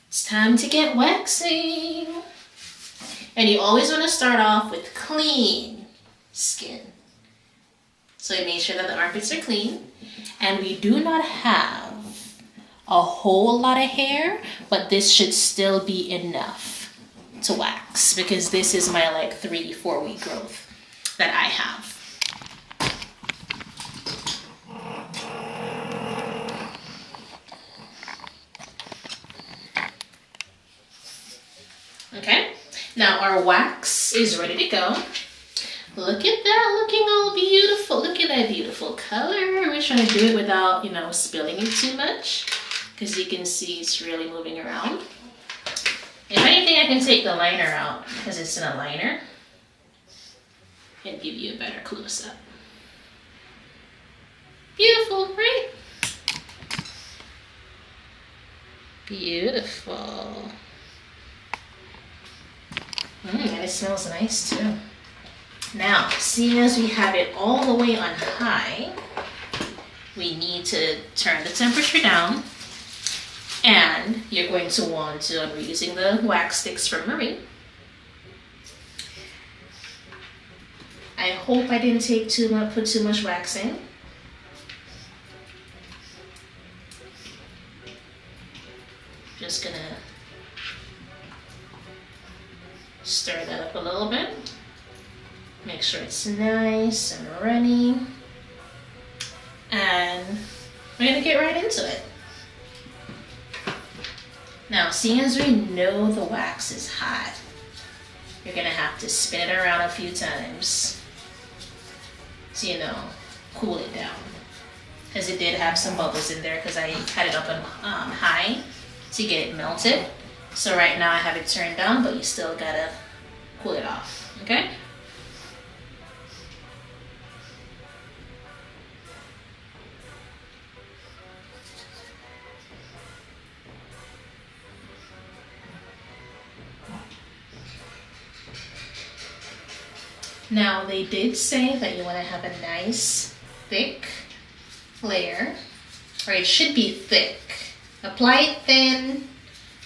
It's time to get waxing. And you always want to start off with clean skin. So you make sure that the armpits are clean. And we do not have a whole lot of hair, but this should still be enough to wax because this is my like 3-4 week growth that I have. Okay, now our wax is ready to go. Look at that, looking all beautiful. Look at that beautiful color. We're trying to do it without, you know, spilling it too much because you can see it's really moving around. If anything, I can take the liner out because it's in a liner and give you a better close-up. Beautiful, right? Beautiful. And it smells nice too. Now, seeing as we have it all the way on high, we need to turn the temperature down. And you're going to want to, I'm using the wax sticks from Maree. I hope I didn't put too much wax in. Just gonna stir that up a little bit. Make sure it's nice and runny. And we're gonna get right into it. Now, seeing as we know the wax is hot, you're gonna have to spin it around a few times to, you know, cool it down. Because it did have some bubbles in there because I had it up on high to get it melted. So right now I have it turned down, but you still gotta cool it off, okay? Now they did say that you want to have a nice thick layer, or it should be thick. Apply it thin,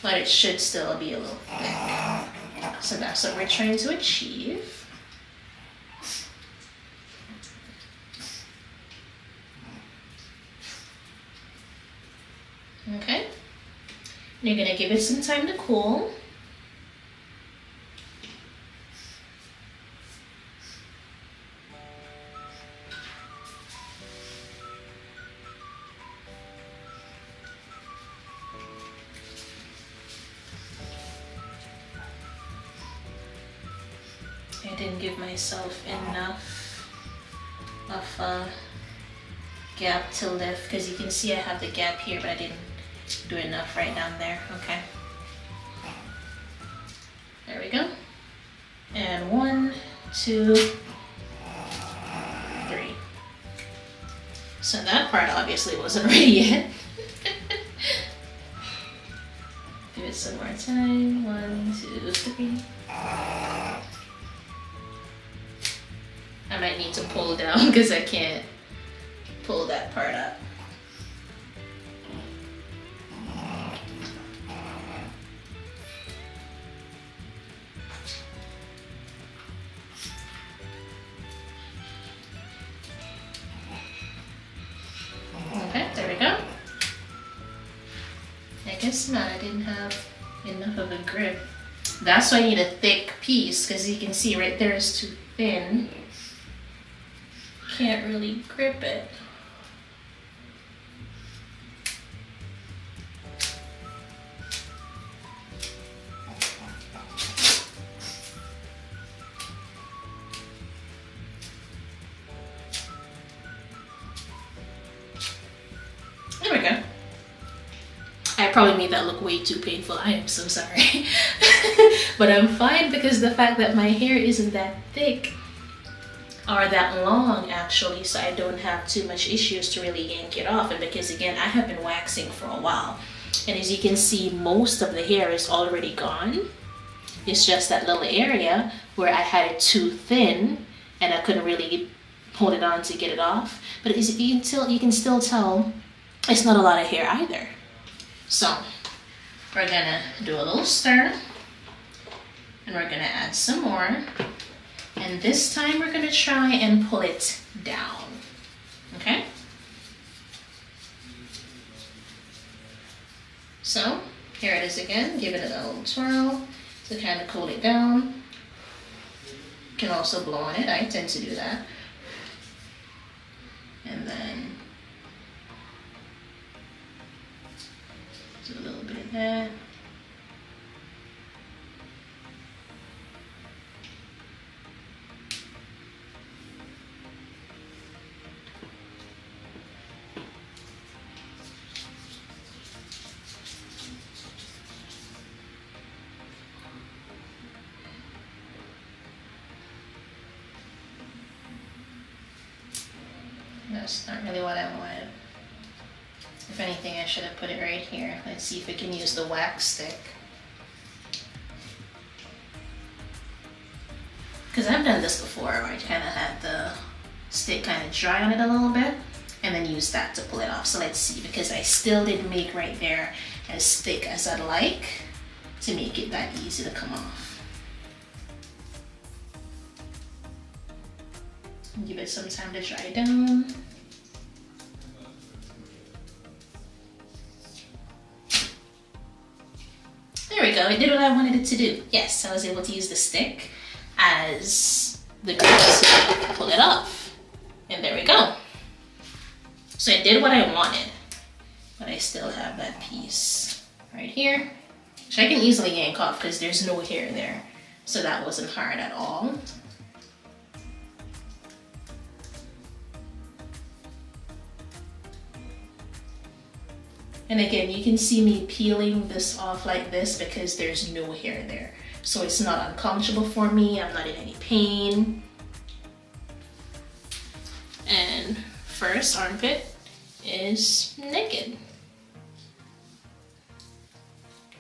but it should still be a little thick. So that's what we're trying to achieve. Okay, and you're gonna give it some time to cool. I didn't give myself enough of a gap to lift because you can see I have the gap here, but I didn't do enough right down there. Okay. There we go. And 1, 2, 3. So that part obviously wasn't ready yet. Give it some more time. 1, 2, 3. I might need to pull down because I can't pull that part up. Okay, there we go. I guess not, I didn't have enough of a grip. That's why I need a thick piece because you can see right there is too thin. Can't really grip it. There we go. I probably made that look way too painful. I am so sorry. But I'm fine because the fact that my hair isn't that thick or that long actually, so I don't have too much issues to really yank it off. And because again, I have been waxing for a while, and as you can see, most of the hair is already gone. It's just that little area where I had it too thin and I couldn't really hold it on to get it off. But as you can still tell it's not a lot of hair either. So We're gonna do a little stir, and we're gonna add some more. And this time we're gonna try and pull it down, okay? So here it is again, give it a little twirl to kind of cool it down. You can also blow on it, I tend to do that. And then do a little bit of that. That's not really what I wanted. If anything, I should have put it right here. Let's see if we can use the wax stick. Because I've done this before, where I kind of had the stick kind of dry on it a little bit, and then use that to pull it off. So let's see, because I still didn't make right there as thick as I'd like to make it that easy to come off. Give it some time to dry down. There we go, it did what I wanted it to do. Yes, I was able to use the stick as the grease to pull it off. And there we go. So it did what I wanted, but I still have that piece right here, which I can easily yank off because there's no hair there. So that wasn't hard at all. And again, you can see me peeling this off like this because there's no hair there. So it's not uncomfortable for me, I'm not in any pain. And first armpit is naked.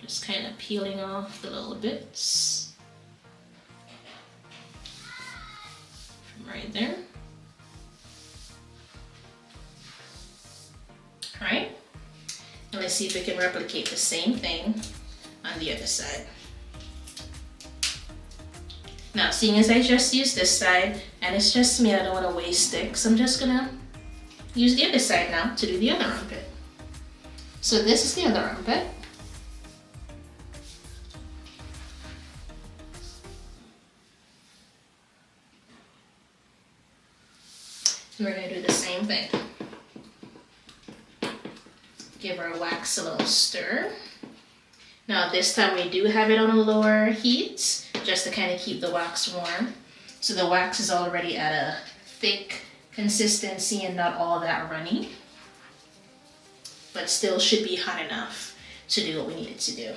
Just kind of peeling off the little bits from right there. All right. And let's see if we can replicate the same thing on the other side. Now, seeing as I just used this side, and it's just me, I don't want to waste sticks, I'm just gonna use the other side now to do the other armpit. So this is the other armpit. And we're gonna do the same thing. Give our wax a little stir. Now this time we do have it on a lower heat, just to kind of keep the wax warm. So the wax is already at a thick consistency and not all that runny, but still should be hot enough to do what we need it to do.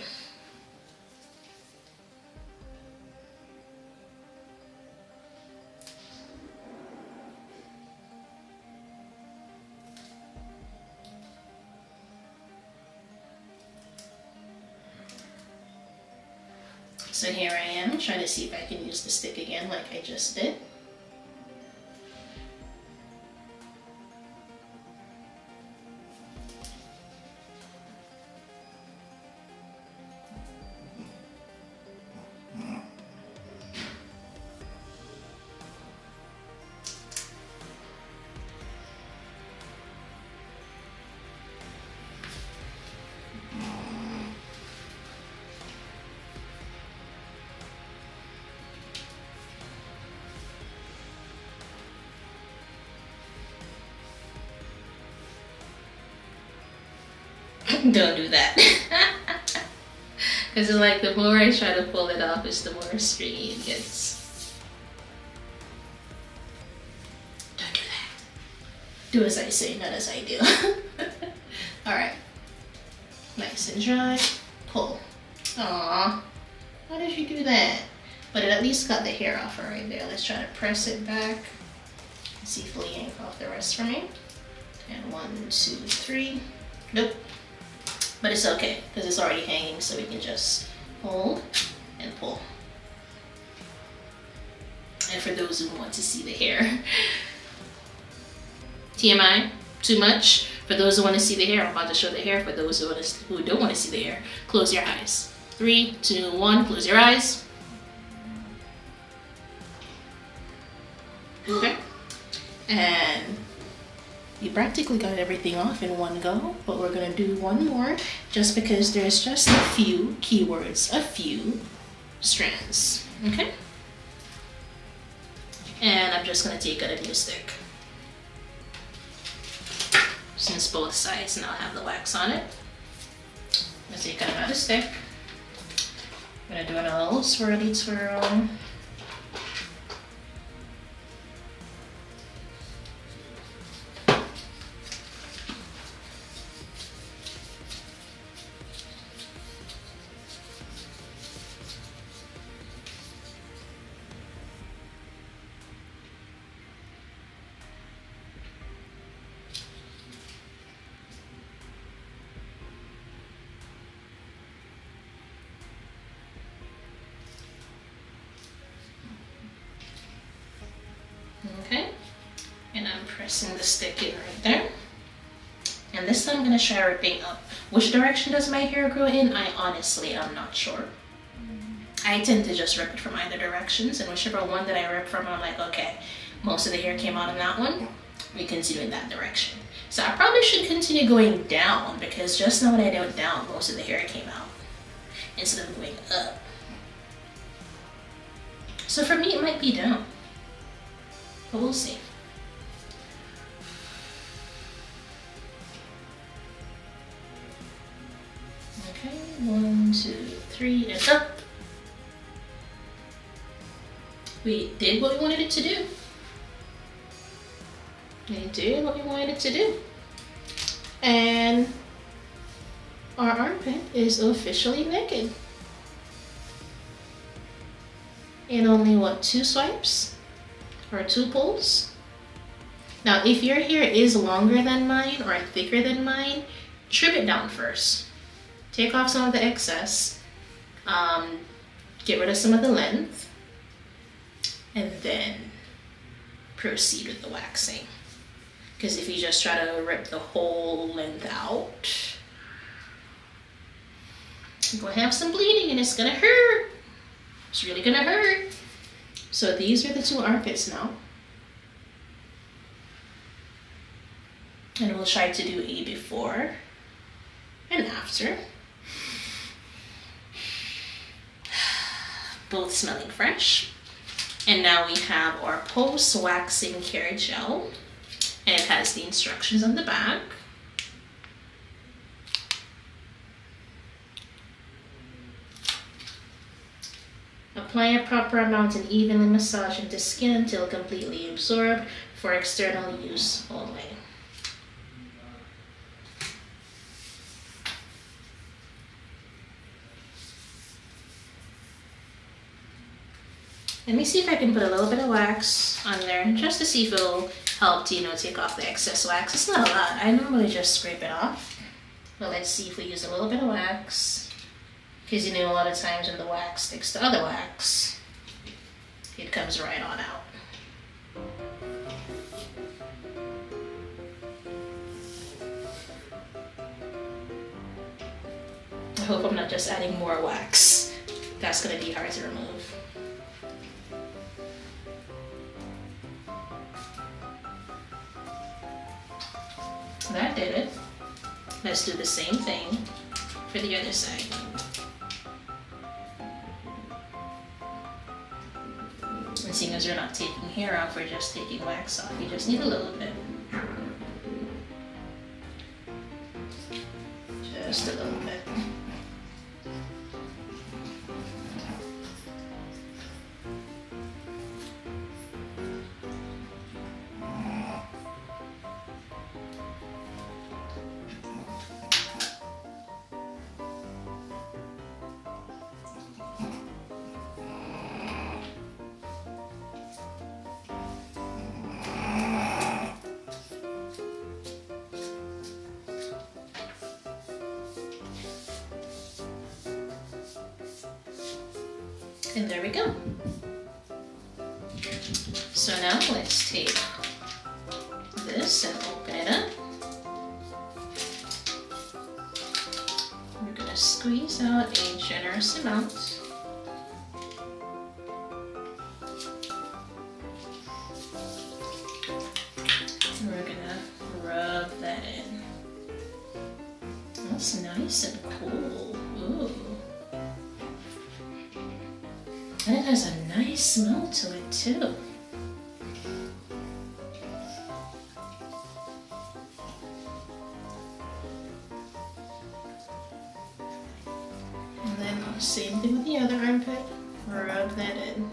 So here I am, trying to see if I can use the stick again like I just did. Don't do that. Because it's like the more I try to pull it off, it's the more stringy it gets. Don't do that. Do as I say, not as I do. Alright. Nice and dry. Pull. Aww. Why did you do that? But it at least got the hair off right there. Let's try to press it back. See if we'll yank off the rest for me. And 1, 2, 3. Nope. But it's okay, because it's already hanging, so we can just hold and pull. And for those who want to see the hair. TMI, too much, For those who want to see the hair, I'm about to show the hair. For those who don't want to see the hair, close your eyes. 3, 2, 1, close your eyes. Okay. And you practically got everything off in one go, but we're gonna do one more just because there's just a few keywords, a few strands. Okay? And I'm just gonna take out a new stick. Since both sides now have the wax on it. Let's take out another stick. I'm gonna do a little swirly twirl. Okay, and I'm pressing the stick in right there. And this time I'm gonna try ripping up. Which direction does my hair grow in? I honestly am not sure. I tend to just rip it from either directions, and whichever one that I rip from, I'm like, okay, most of the hair came out in that one, we continue in that direction. So I probably should continue going down, because just now when I went down, most of the hair came out instead of going up. So for me, it might be down. But we'll see. Okay, 1, 2, 3, and up. We did what we wanted it to do. We did what we wanted it to do. And our armpit is officially naked. In only what, 2 swipes? Or 2 pulls. Now if your hair is longer than mine or thicker than mine, trim it down first. Take off some of the excess, get rid of some of the length, and then proceed with the waxing. Because if you just try to rip the whole length out, you're gonna have some bleeding and it's gonna hurt. It's really gonna hurt. So these are the 2 armpits now. And we'll try to do a before and after. Both smelling fresh. And now we have our post-waxing hair gel. And it has the instructions on the back. Apply a proper amount and evenly massage into skin until completely absorbed for external use only. Let me see if I can put a little bit of wax on there just to see if it'll help to, take off the excess wax. It's not a lot. I normally just scrape it off. But let's see if we use a little bit of wax. Because a lot of times when the wax sticks to other wax, it comes right on out. I hope I'm not just adding more wax. That's going to be hard to remove. That did it. Let's do the same thing for the other side. And seeing as we're not taking hair off, we're just taking wax off. You just need a little bit. Just a little bit. And there we go. So now let's take this and open it up. squeeze out a generous amount. And we're gonna rub that in. That's nice and cool. Ooh. And it has a nice smell to it too. And then same thing with the other armpit. Rub that in.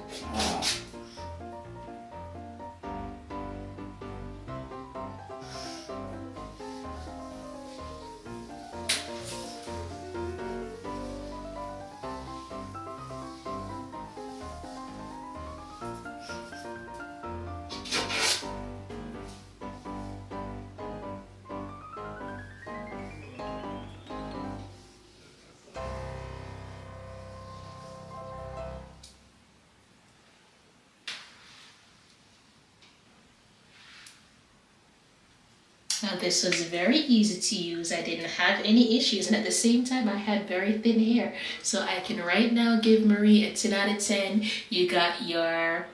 Now this was very easy to use. I didn't have any issues, and at the same time I had very thin hair. So I can right now give Maree a 10 out of 10. You got your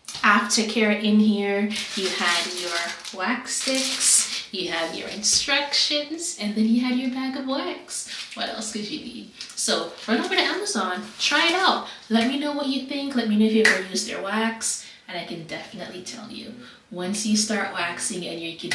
aftercare in here, you had your wax sticks, you have your instructions, and then you had your bag of wax. What else could you need? So run over to Amazon, try it out. Let me know what you think. Let me know if you ever used their wax, and I can definitely tell you, once you start waxing and you can